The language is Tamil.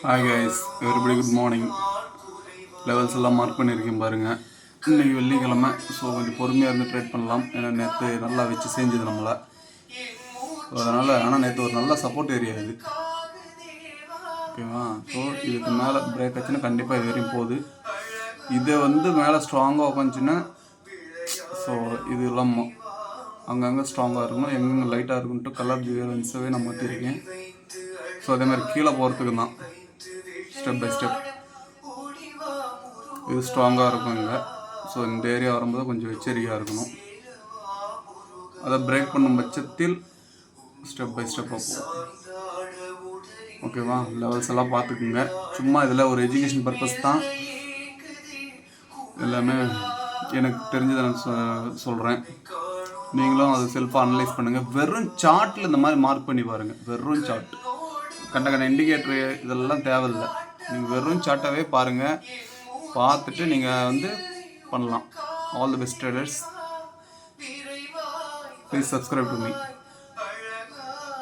Hi guys, everybody good morning. Levels எல்லாம் மார்க் பண்ணியிருக்கேன் பாருங்கள். இன்றைக்கி வெள்ளிக்கிழமை, ஸோ கொஞ்சம் பொறுமையாக இருந்து ட்ரேட் பண்ணலாம். ஏன்னா நேற்று நல்லா வச்சு செஞ்சது நம்மளை. ஸோ அதனால் ஆனால் நேற்று ஒரு நல்ல சப்போர்ட் ஏரியா இது, ஓகேவா? ஸோ இதுக்கு மேலே பிரேக் ஆச்சுன்னா கண்டிப்பாக இது வரையும் போகுது. இதை மேலே ஸ்ட்ராங்காக உட்காந்துச்சுன்னா, ஸோ இது இல்லாமல் அங்கங்கே ஸ்ட்ராங்காக இருக்கணும், எங்கெங்கே லைட்டாக இருக்குன்ட்டு கலர் டிஃபரன்ஸாகவே நான் மாற்றிருக்கேன். ஸோ அதேமாதிரி கீழே போகிறதுக்கு தான் ஸ்டெப் பை ஸ்டெப் இது ஸ்ட்ராங்காக இருக்கும் இங்கே. ஸோ இந்த ஏரியா வரும்போது கொஞ்சம் எச்சரிக்கையாக இருக்கணும். அதை பிரேக் பண்ணும் பட்சத்தில் ஸ்டெப் பை ஸ்டெப்பாக போகும், ஓகேவா? லெவல்ஸ் எல்லாம் பார்த்துக்குங்க. சும்மா இதில் ஒரு எஜுகேஷன் பர்பஸ் தான் எல்லாமே. எனக்கு தெரிஞ்சதை நான் சொல்கிறேன், நீங்களும் அதை செல்ஃபாக அனலைஸ் பண்ணுங்கள். வெறும் சார்ட்டில் இந்த மாதிரி மார்க் பண்ணி பாருங்கள். வெறும் சார்ட், கண்ட இண்டிகேட்ரு இதெல்லாம் தேவையில்லை. நீங்கள் வெறும் சார்ட்டாகவே பாருங்கள். பார்த்துட்டு நீங்கள் பண்ணலாம். All the best traders. Please subscribe to me.